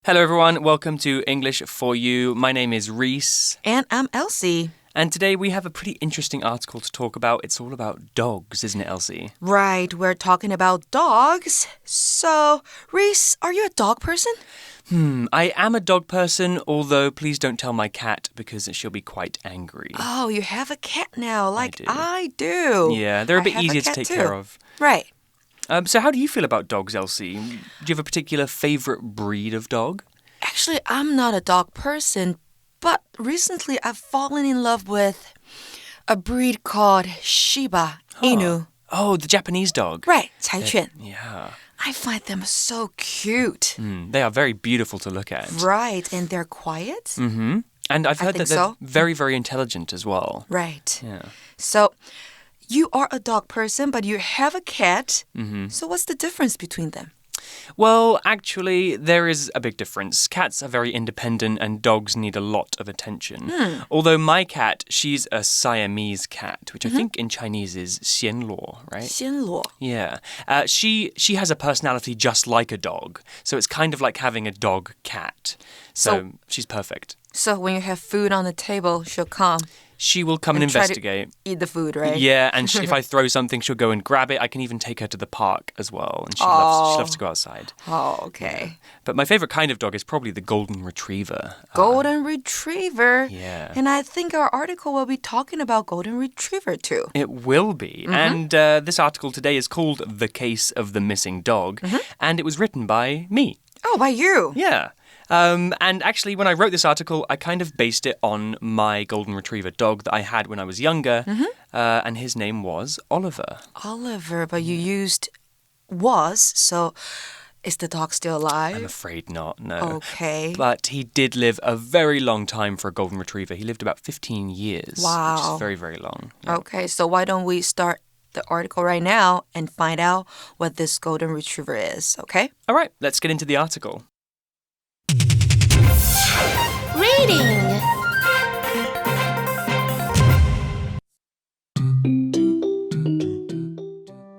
Hello everyone, welcome to English for You. My name is Reese. And I'm Elsie. And today we have a pretty interesting article to talk about. It's all about dogs, isn't it, Elsie? Right, we're talking about dogs. So, Reese, are you a dog person? I am a dog person, although please don't tell my cat because she'll be quite angry. Oh, you have a cat now, like I do. Yeah, they're a bit easier to take care of. Right. So how do you feel about dogs, Elsie? Do you have a particular favorite breed of dog? Actually, I'm not a dog person, but recently I've fallen in love with a breed called Shiba Inu. Oh, the Japanese dog. Right, 柴犬. Yeah. I find them so cute. They are very beautiful to look at. Right, and they're quiet. Mm-hmm. And I've heard that they're very, very intelligent as well. Right. Yeah. So, you are a dog person, but you have a cat. Mm-hmm. So what's the difference between them? Well, actually, there is a big difference. Cats are very independent and dogs need a lot of attention. Although my cat, she's a Siamese cat, which I think in Chinese is 暹罗, right? 暹罗. Yeah. She has a personality just like a dog. So it's kind of like having a dog cat. So she's perfect. So when you have food on the table, she'll come. She will come and investigate. Eat the food, right? Yeah, and if I throw something, she'll go and grab it. I can even take her to the park as well. And she loves to go outside. Oh, okay. Yeah. But my favorite kind of dog is probably the golden retriever. Golden retriever? Yeah. And I think our article will be talking about golden retriever too. It will be. And this article today is called The Case of the Missing Dog. And it was written by me. Oh, by you? Yeah. And actually, when I wrote this article, I kind of based it on my golden retriever dog that I had when I was younger. And his name was Oliver. Oliver, but you used was, so is the dog still alive? I'm afraid not, no. Okay. But he did live a very long time for a golden retriever. He lived about 15 years. Wow. Which is very, very long. Yeah. Okay, so why don't we start the article right now and find out what this golden retriever is, okay? All right, let's get into the article. Reading.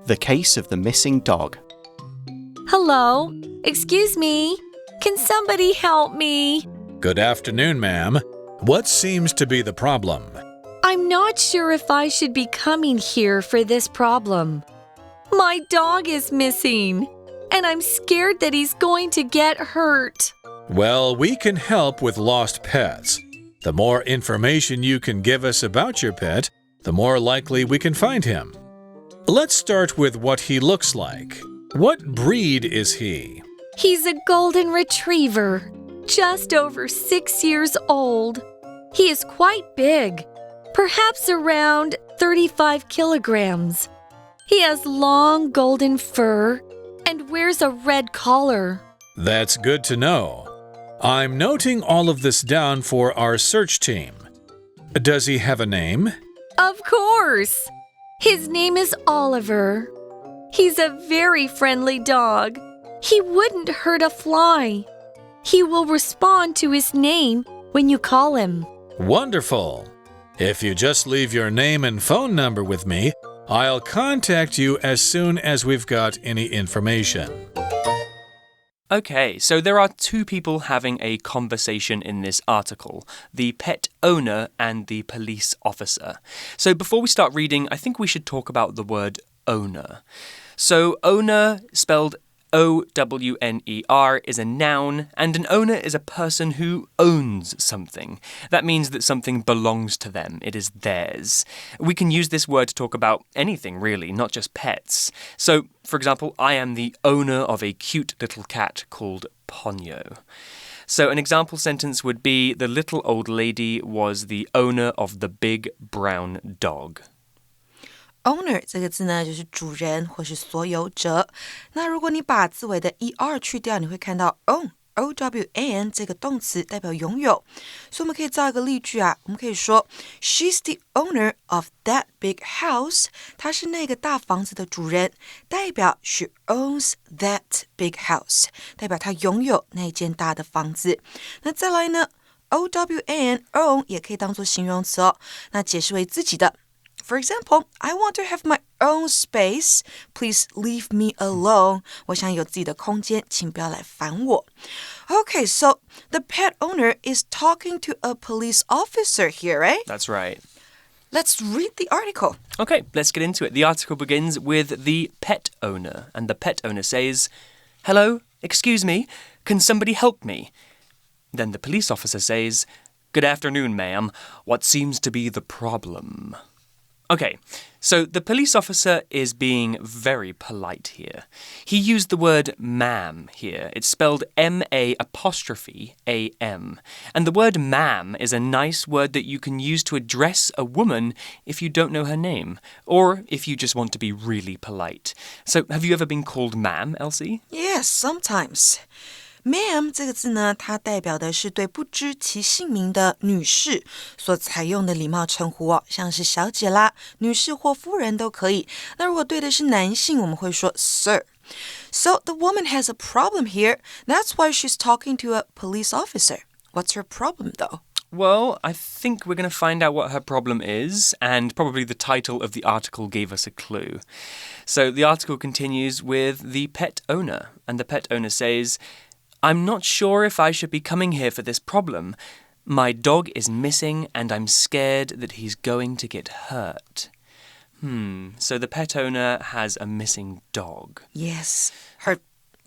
The Case of the Missing Dog. Hello. Excuse me. Can somebody help me? Good afternoon, ma'am. What seems to be the problem? I'm not sure if I should be coming here for this problem. My dog is missing, and I'm scared that he's going to get hurt. Well, we can help with lost pets. The more information you can give us about your pet, the more likely we can find him. Let's start with what he looks like. What breed is he? He's a golden retriever, just over 6 years old. He is quite big, perhaps around 35 kilograms. He has long golden fur and wears a red collar. That's good to know. I'm noting all of this down for our search team. Does he have a name? Of course. His name is Oliver. He's a very friendly dog. He wouldn't hurt a fly. He will respond to his name when you call him. Wonderful. If you just leave your name and phone number with me, I'll contact you as soon as we've got any information. Okay, so there are two people having a conversation in this article, the pet owner and the police officer. So before we start reading, I think we should talk about the word owner. So owner, spelled O-W-N-E-R, is a noun, and an owner is a person who owns something. That means that something belongs to them. It is theirs. We can use this word to talk about anything, really, not just pets. So, for example, I am the owner of a cute little cat called Ponyo. So an example sentence would be, the little old lady was the owner of the big brown dog. Owner 这个字呢，就是主人或是所有者。那如果你把字尾的 er 去掉，你会看到 own 这个动词代表拥有。所以我们可以造一个例句啊，我们可以说 She's the owner of that big house. 她是那个大房子的主人，代表 she owns that big house. 代表她拥有那间大的房子。那再来呢 own 也可以当作形容词哦，那解释为自己的。For example, I want to have my own space. Please leave me alone. 我想有自己的空间，请不要来烦我。Okay, so the pet owner is talking to a police officer here, right? That's right. Let's read the article. Okay, let's get into it. The article begins with the pet owner, and the pet owner says, "Hello, excuse me, can somebody help me?" Then the police officer says, "Good afternoon, ma'am. What seems to be the problem?" Okay, so the police officer is being very polite here. He used the word ma'am here. It's spelled M-A''am. And the word ma'am is a nice word that you can use to address a woman if you don't know her name, or if you just want to be really polite. So have you ever been called ma'am, Elsie? Yes, sometimes.Ma'am 这个字呢，它代表的是对不知其姓名的女士所采用的礼貌称呼哦，像是小姐啦、女士或夫人都可以。那如果对的是男性，我们会说 Sir。So the woman has a problem here. That's why she's talking to a police officer. What's her problem, though? Well, I think we're going to find out what her problem is, and probably the title of the article gave us a clue. So the article continues with the pet owner, and the pet owner says,I'm not sure if I should be coming here for this problem. My dog is missing and I'm scared that he's going to get hurt. So the pet owner has a missing dog. Yes, her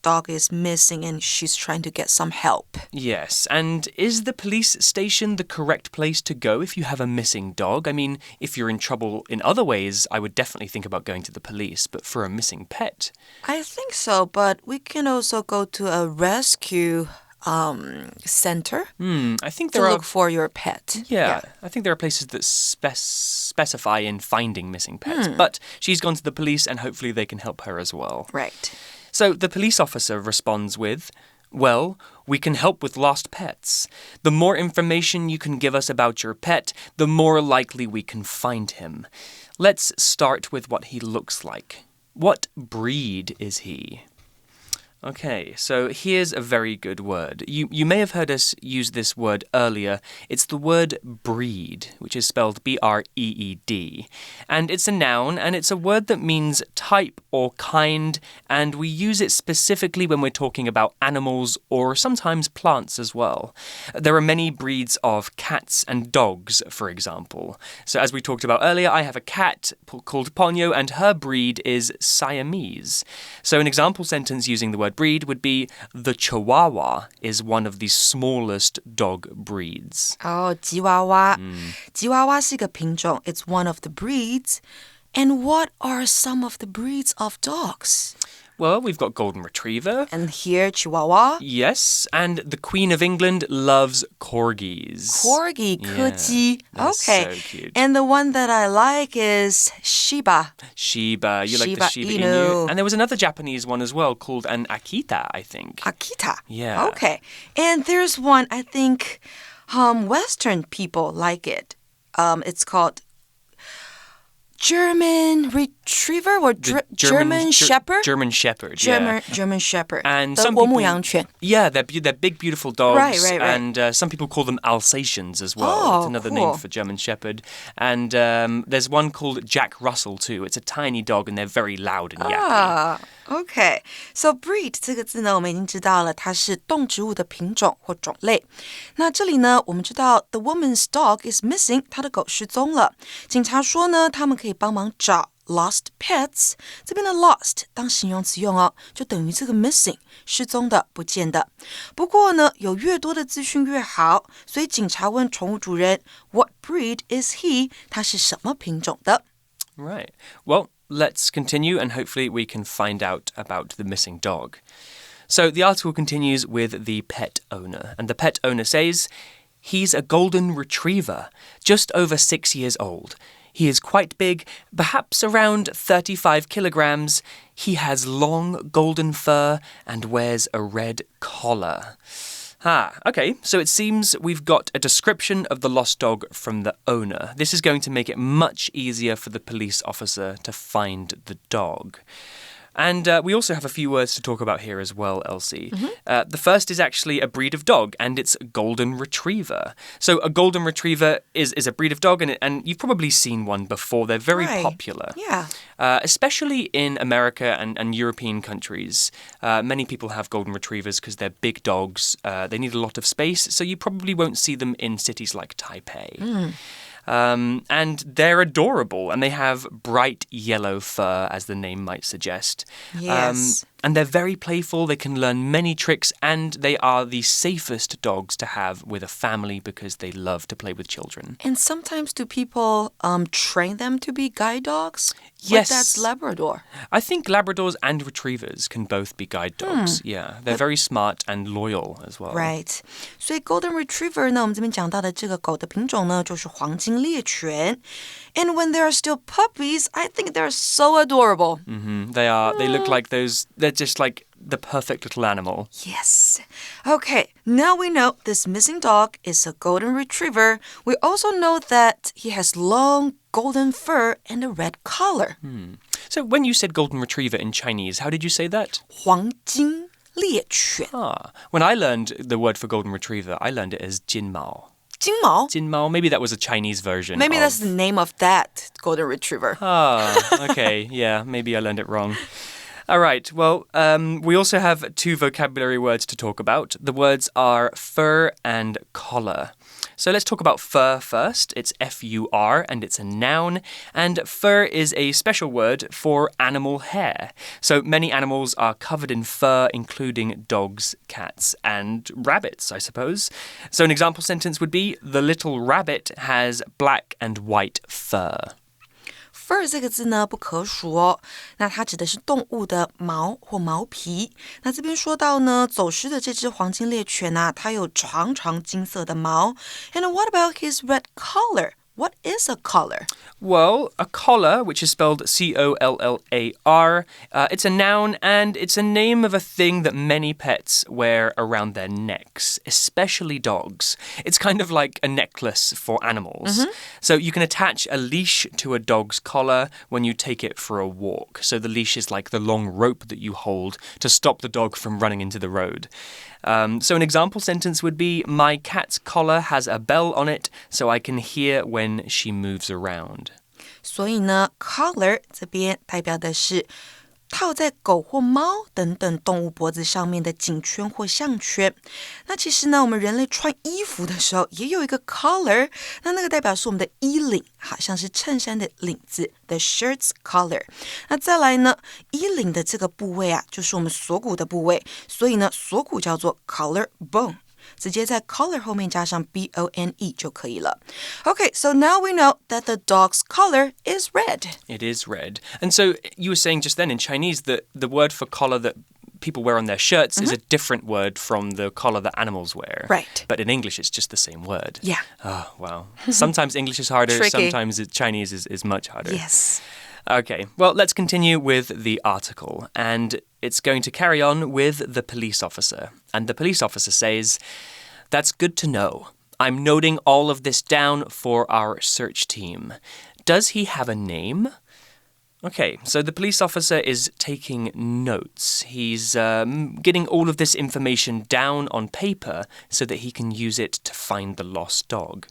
dog is missing and she's trying to get some help. Yes, and is the police station the correct place to go if you have a missing dog? I mean, if you're in trouble in other ways, I would definitely think about going to the police, but for a missing pet? I think so, but we can also go to a rescue center I think there to are... look for your pet. Yeah, I think there are places that specify in finding missing pets, but she's gone to the police and hopefully they can help her as well. Right. So the police officer responds with, "Well, we can help with lost pets. The more information you can give us about your pet, the more likely we can find him. Let's start with what he looks like. What breed is he?" Okay, so here's a very good word. You may have heard us use this word earlier. It's the word breed, which is spelled B-R-E-E-D. And it's a noun, and it's a word that means type or kind, and we use it specifically when we're talking about animals or sometimes plants as well. There are many breeds of cats and dogs, for example. So as we talked about earlier, I have a cat called Ponyo, and her breed is Siamese. So an example sentence using the word breed would be, the Chihuahua is one of the smallest dog breeds. Oh, 吉娃娃。吉娃娃是一个品种. It's one of the breeds. And what are some of the breeds of dogs? Well, we've got Golden Retriever. And here, Chihuahua. Yes, and the Queen of England loves corgis. Corgi, 柯基. Okay. So cute. And the one that I like is Shiba. Shiba. You like Shiba the Shiba Inu. And there was another Japanese one as well called an Akita, I think. Akita. Yeah. Okay. And there's one, I think, Western people like it. It's called German Retriever or German Shepherd? German Shepherd, yeah. German Shepherd. And 德some 国 people, 牧羊犬. yeah, they're big, beautiful dogs. Right. And some people call them Alsatians as well. Oh, it's another cool. name for German Shepherd. And there's one called Jack Russell too. It's a tiny dog and they're very loud and yappy. Okay. So breed 这个字呢，我们已经知道了，它是动植物的品种或种类。那这里呢，我们知道 the woman's dog is missing， 她的狗失踪了。警察说呢，他们可以帮忙找 lost pets。这边的 lost 当形容词用哦，就等于这个 missing 失踪的、不见的。不过呢，有越多的资讯越好，所以警察问宠物主人 What breed is he？ 他是什么品种的？ Right. Well, let's continue and hopefully we can find out about the missing dog. So the article continues with the pet owner, and the pet owner says, "He's a golden retriever, just over 6 years old. He is quite big, perhaps around 35 kilograms. He has long golden fur and wears a red collar." Okay, so it seems we've got a description of the lost dog from the owner. This is going to make it much easier for the police officer to find the dog. And we also have a few words to talk about here as well, Elsie. The first is actually a breed of dog, and it's golden retriever. So a golden retriever is a breed of dog, and you've probably seen one before. They're very popular. Yeah. Especially in America and European countries. Many people have golden retrievers because they're big dogs. They need a lot of space, so you probably won't see them in cities like Taipei. And they're adorable, and they have bright yellow fur, as the name might suggest. Yes. And they're very playful. They can learn many tricks, and they are the safest dogs to have with a family because they love to play with children. And sometimes do people train them to be guide dogs? Yes. Like that's Labrador. I think Labradors and Retrievers can both be guide dogs. Yeah, they're very smart and loyal as well. Right. 所以 Golden Retriever 呢，我们这边讲到的这个狗的品种呢，就是黄金猎犬。And when they are still puppies, I think they're so adorable. They are. They look like those. They're just like the perfect little animal. Yes. Okay, now we know this missing dog is a golden retriever. We also know that he has long golden fur and a red collar. So when you said golden retriever in Chinese, how did you say that? 黄金猎犬. When I learned the word for golden retriever, I learned it as 金毛.金毛? 金毛, maybe that was a Chinese version. Maybe that's the name of that golden retriever. Okay. Yeah, maybe I learned it wrong. All right, well, we also have two vocabulary words to talk about. The words are fur and collar. So let's talk about fur first. It's F-U-R, and it's a noun. And fur is a special word for animal hair. So many animals are covered in fur, including dogs, cats, and rabbits, I suppose. So an example sentence would be, the little rabbit has black and white fur. Fur 这个字呢不可数哦，那它指的是动物的毛或毛皮。那这边说到呢，走失的这只黄金猎犬啊，它有长长金色的毛。And what about his red collar? What is a collar? Well, a collar, which is spelled C-O-L-L-A-R, it's a noun and it's a name of a thing that many pets wear around their necks, especially dogs. It's kind of like a necklace for animals. So you can attach a leash to a dog's collar when you take it for a walk. So the leash is like the long rope that you hold to stop the dog from running into the road. So an example sentence would be, my cat's collar has a bell on it, so I can hear when she moves around. 所以呢 collar 这边代表的是套在狗或猫等等动物脖子上面的颈圈或项圈。那其实呢，我们人类穿衣服的时候也有一个 collar， 那个代表是我们的衣领，好像是衬衫的领子 the shirt's collar。 那再来呢，衣领的这个部位啊，就是我们锁骨的部位，所以呢，锁骨叫做 collar bone。直接在 collar 后面加上 B-O-N-E 就可以了。Okay, so now we know that the dog's collar is red. It is red. And so you were saying just then in Chinese that the word for collar that people wear on their shirts is a different word from the collar that animals wear. Right. But in English, it's just the same word. Yeah. Oh, wow. Sometimes English is harder. Tricky. Sometimes Chinese is much harder. Yes. Okay, well, let's continue with the article. And it's going to carry on with the police officer. And the police officer says, that's good to know. I'm noting all of this down for our search team. Does he have a name? Okay, so the police officer is taking notes. He's getting all of this information down on paper so that he can use it to find the lost dog.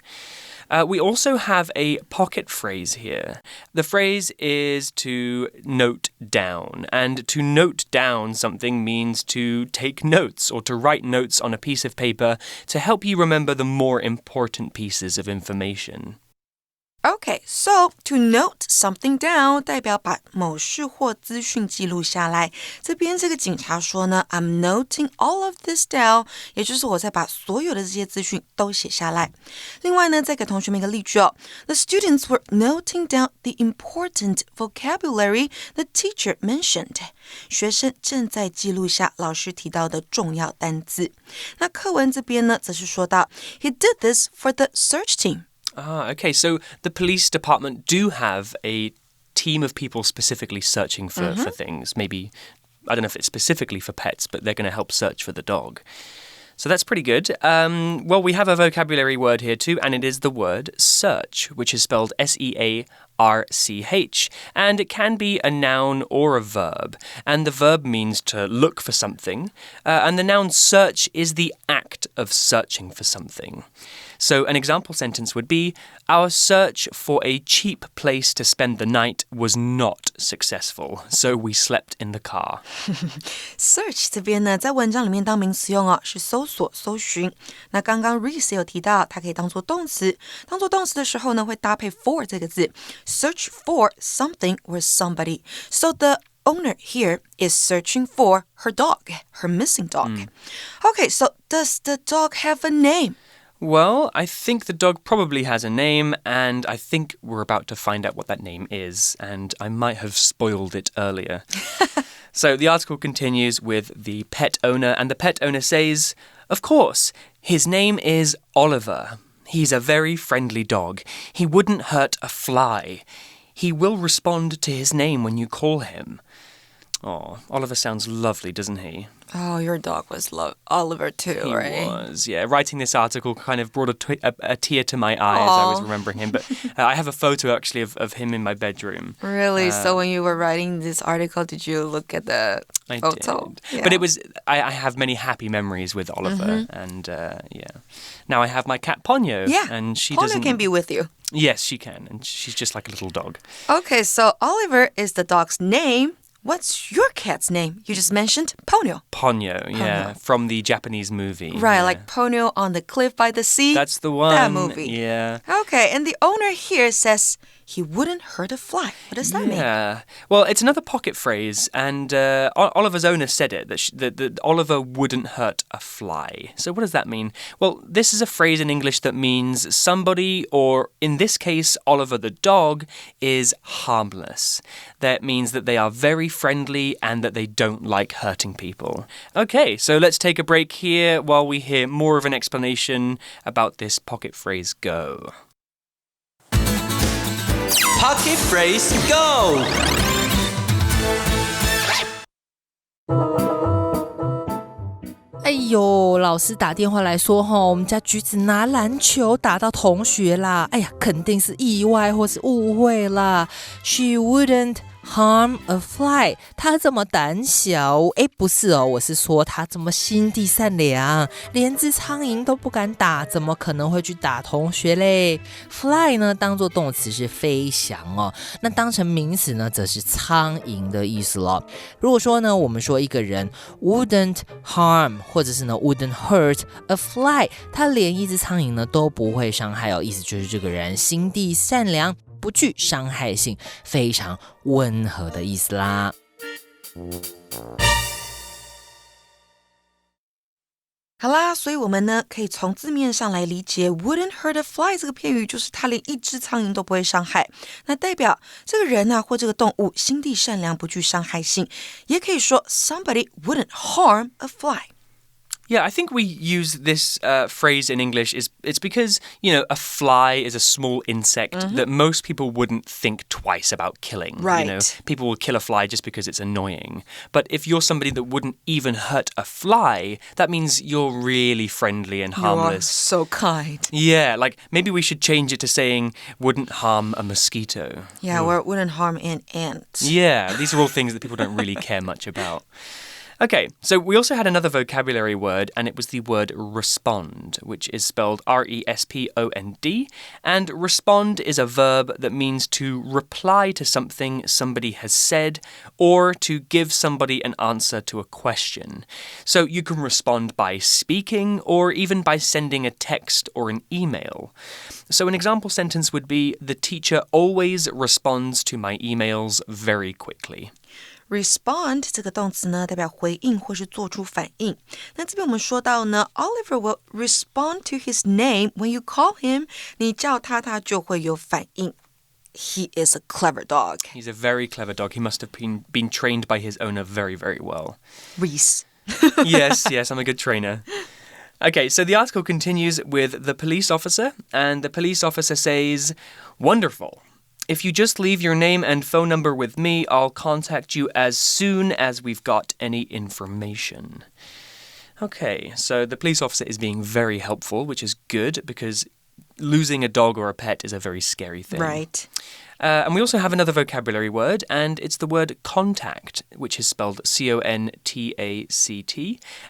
We also have a pocket phrase here. The phrase is to note down. And to note down something means to take notes or to write notes on a piece of paper to help you remember the more important pieces of information. Okay, so to note something down 代表把某事或资讯记录下来。这边这个警察说呢 I'm noting all of this down 也就是我在把所有的这些资讯都写下来。另外呢再给同学们一个例句哦 The students were noting down the important vocabulary the teacher mentioned 学生正在记录下老师提到的重要单字。那课文这边呢则是说到 He did this for the search team Okay, so the police department do have a team of people specifically searching for things. Maybe, I don't know if it's specifically for pets, but they're going to help search for the dog. So that's pretty good. Well, we have a vocabulary word here too, and it is the word search, which is spelled S-E-A-R-C-H. And it can be a noun or a verb. And the verb means to look for something. And the noun search is the act of searching for something. So an example sentence would be, Our search for a cheap place to spend the night was not successful, so we slept in the car. Search 这边呢，在文章里面当名词用哦，是搜索、搜寻。那刚刚 Reese 有提到，它可以当做动词。当做动词的时候呢，会搭配 for 这个字 ，search for something or somebody. So the owner here is searching for her dog, her missing dog. Okay, so does the dog have a name? Well, I think the dog probably has a name, and I think we're about to find out what that name is, and I might have spoiled it earlier. So the article continues with the pet owner, and the pet owner says, Of course, his name is Oliver. He's a very friendly dog. He wouldn't hurt a fly. He will respond to his name when you call him. Oh, Oliver sounds lovely, doesn't he? Oh, your dog was Oliver too, right? He was, yeah. Writing this article kind of brought a tear to my eye as I was remembering him. But I have a photo, actually, of him in my bedroom. Really? So when you were writing this article, did you look at the photo? I did. Yeah. But it was, I have many happy memories with Oliver. And, yeah. Now I have my cat, Ponyo. Yeah, and she Ponyo can be with you. Yes, she can. And she's just like a little dog. Okay, so Oliver is the dog's name. What's your cat's name? You just mentioned Ponyo. Ponyo, yeah, from the Japanese movie. Right, yeah. like Ponyo on the cliff by the sea. That's the one. That movie. Yeah. Okay, and the owner here says he wouldn't hurt a fly. What does that mean? Yeah. Well, it's another pocket phrase, and Oliver's owner said it, that Oliver wouldn't hurt a fly. So what does that mean? Well, this is a phrase in English that means somebody, or in this case, Oliver the dog, is harmless. That means that they are very friendly and that they don't like hurting people. Okay, so let's take a break here while we hear more of an explanation about this pocket phrase go. Pocket phrase go! 哎呦，老师打电话来说我们家橘子拿篮球打到同学啦，哎呀，肯定是意外或是误会啦。She wouldn't harm a fly. 他这么胆小，不是哦，我是说他这么心地善良，连只苍蝇都不敢打，怎么可能会去打同学嘞？ Fly 呢，当作动词是飞翔哦，那当成名词呢，则是苍蝇的意思了。如果说呢，我们说一个人 wouldn't harm， 或者是呢 wouldn't hurt a fly， 他连一只苍蝇呢都不会伤害哦，意思就是这个人心地善良，不具伤害性，非常温和的意思啦。好啦，所以我们呢可以从字面上来理解 wouldn't hurt a fly 这个片语，就是他连一只苍蝇都不会伤害。那代表这个人啊或这个动物心地善良，不具伤害性。也可以说 somebody wouldn't harm a fly。Yeah, I think we use this phrase in English it's because, a fly is a small insect that most people wouldn't think twice about killing. Right. People will kill a fly just because it's annoying. But if you're somebody that wouldn't even hurt a fly, that means you're really friendly and harmless. You are so kind. Yeah, like maybe we should change it to saying wouldn't harm a mosquito. Yeah, or wouldn't harm an ant. Yeah, these are all things that people don't really care much about. Okay, so we also had another vocabulary word, and it was the word respond, which is spelled R-E-S-P-O-N-D. And respond is a verb that means to reply to something somebody has said, or to give somebody an answer to a question. So you can respond by speaking, or even by sending a text or an email. So an example sentence would be, the teacher always responds to my emails very quickly.Respond 这个动词呢，代表回应或是做出反应。那这边我们说到呢 Oliver will respond to his name when you call him. 你叫他，他就会有反应。He is a clever dog. He's a very clever dog. He must have been trained by his owner very, very well. Reese. Yes, I'm a good trainer. Okay, so the article continues with the police officer, and the police officer says, Wonderful.If you just leave your name and phone number with me, I'll contact you as soon as we've got any information. Okay, so the police officer is being very helpful, which is good because losing a dog or a pet is a very scary thing. Right. And we also have another vocabulary word, and it's the word contact, which is spelled C-O-N-T-A-C-T.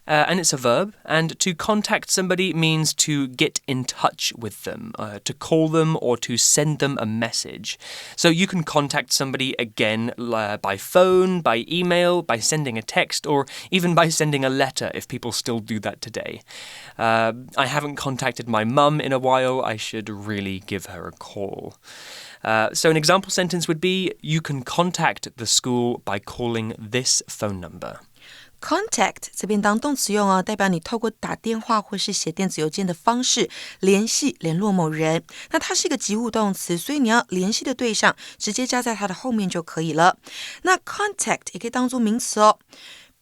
And it's a verb, and to contact somebody means to get in touch with them, to call them or to send them a message. So you can contact somebody again by phone, by email, by sending a text, or even by sending a letter if people still do that today. I haven't contacted my mum in a while. I should really give her a call. So an example sentence would be, you can contact the school by calling this phone number. Contact 这边当动词用哦，代表你透过打电话或是写电子邮件的方式联络某人。那它是一个及物动词，所以你要联系的对象直接加在它的后面就可以了。那 contact 也可以当作名词哦。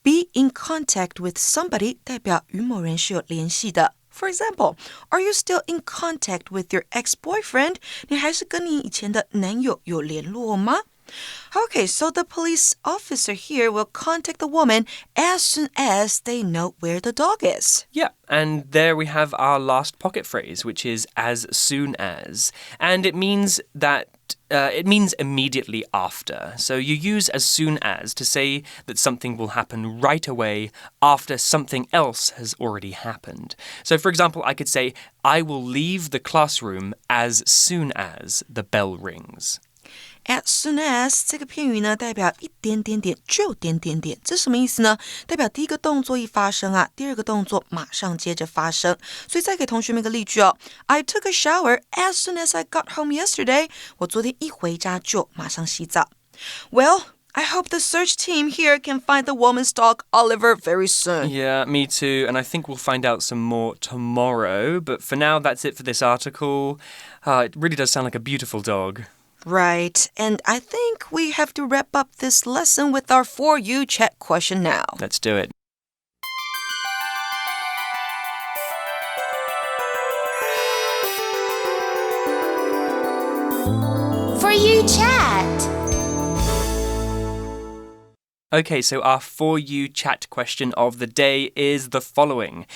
Be in contact with somebody 代表与某人是有联系的。For example, are you still in contact with your ex-boyfriend? 你还是跟你以前的男友有联络吗？Okay, so the police officer here will contact the woman as soon as they know where the dog is. Yeah, and there we have our last pocket phrase, which is as soon as. And it means that it means immediately after. So you use as soon as to say that something will happen right away after something else has already happened. So for example, I could say, I will leave the classroom as soon as the bell rings. As soon as 这个片语呢，代表一点点点就点点点，这什么意思呢？代表第一个动作一发生啊，第二个动作马上接着发生。所以再给同学们一个例句哦 I took a shower as soon as I got home yesterday. 我昨天一回家就马上洗澡。Well, I hope the search team here can find the woman's dog, Oliver, very soon. Yeah, me too. And I think we'll find out some more tomorrow. But for now, that's it for this article. It really does sound like a beautiful dog. Right, and I think we have to wrap up this lesson with our For You chat question now. Let's do it. For You chat. Okay, so our For You chat question of the day is the following.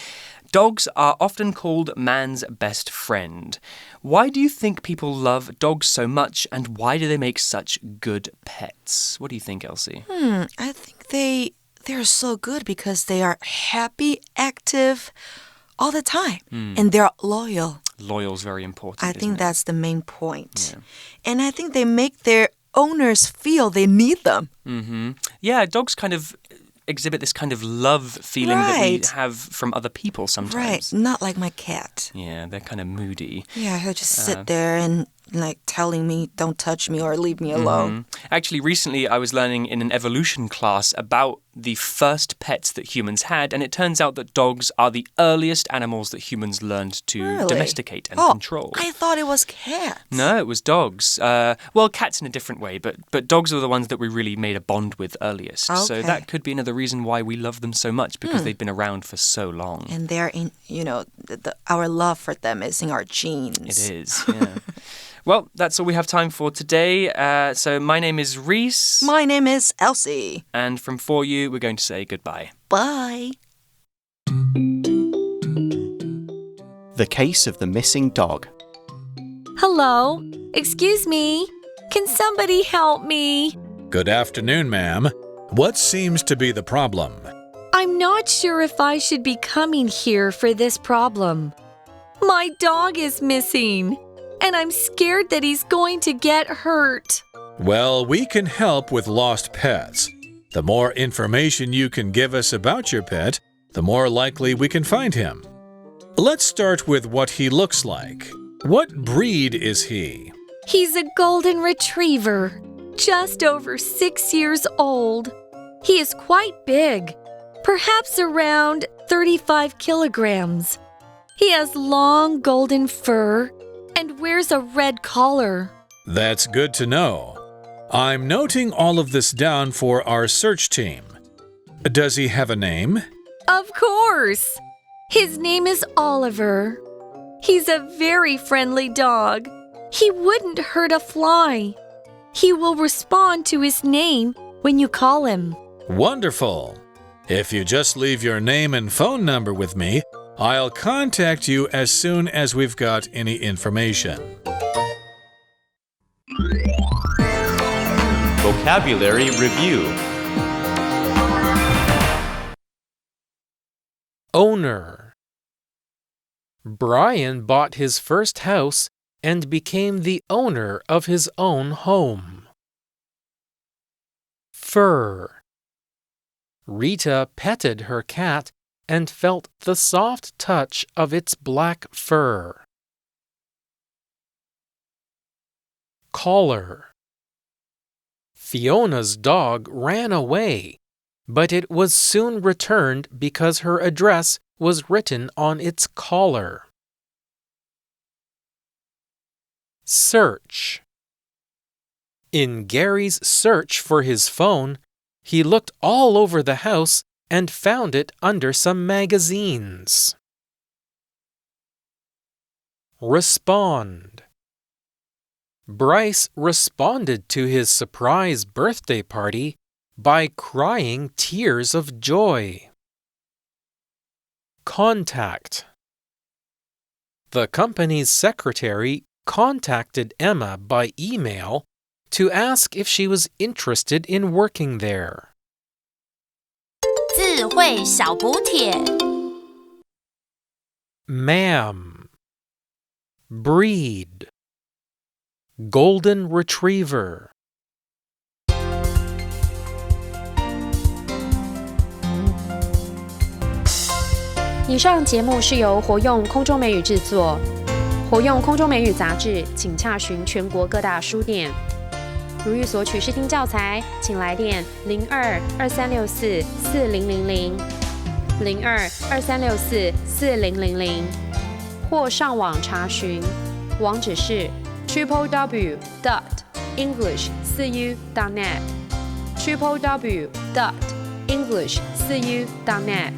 Dogs are often called man's best friend. Why do you think people love dogs so much, and why do they make such good pets? What do you think, Elsie? I think they're so good because they are happy, active all the time, and they're loyal. Loyal's very important. I think that's the main point. Yeah. And I think they make their owners feel they need them. Yeah, dogs kind of exhibit this kind of love feeling that we have from other people sometimes. Right, not like my cat. Yeah, they're kind of moody. Yeah, he'll just sit there and like telling me, don't touch me or leave me alone. Actually, recently I was learning in an evolution class about the first pets that humans had, and it turns out that dogs are the earliest animals that humans learned to domesticate and control. I thought it was cats. No, it was dogs. Well, cats in a different way, but dogs are the ones that we really made a bond with earliest. Okay. So that could be another reason why we love them so much, because they've been around for so long. And they're in, our love for them is in our genes. It is, yeah. Well, that's all we have time for today. So my name is Reese. My name is Elsie. And from For You, we're going to say goodbye. Bye. The Case of the Missing Dog. Hello. Excuse me. Can somebody help me? Good afternoon, ma'am. What seems to be the problem? I'm not sure if I should be coming here for this problem. My dog is missing, and I'm scared that he's going to get hurt. Well, we can help with lost pets. The more information you can give us about your pet, the more likely we can find him. Let's start with what he looks like. What breed is he? He's a golden retriever, just over 6 years old. He is quite big, perhaps around 35 kilograms. He has long golden fur and wears a red collar. That's good to know. I'm noting all of this down for our search team. Does he have a name? Of course! His name is Oliver. He's a very friendly dog. He wouldn't hurt a fly. He will respond to his name when you call him. Wonderful. If you just leave your name and phone number with me, I'll contact you as soon as we've got any information. Vocabulary Review. Owner. Brian bought his first house and became the owner of his own home. Fur. Rita petted her cat and felt the soft touch of its black fur. Collar. Fiona's dog ran away, but it was soon returned because her address was written on its collar. Search. In Gary's search for his phone, he looked all over the house and found it under some magazines. Respond. Bryce responded to his surprise birthday party by crying tears of joy. Contact. The company's secretary contacted Emma by email to ask if she was interested in working there. 智慧小补帖 Ma'am. Breed. Golden Retriever. 以上节目是由活用空中美语制作，活用空中美语杂志，请洽询全国各大书店。如欲索取试听教材，请来电02-2364-4000 02-2364-4000，或上网查询，网址是 www.english4u.net www.english4u.net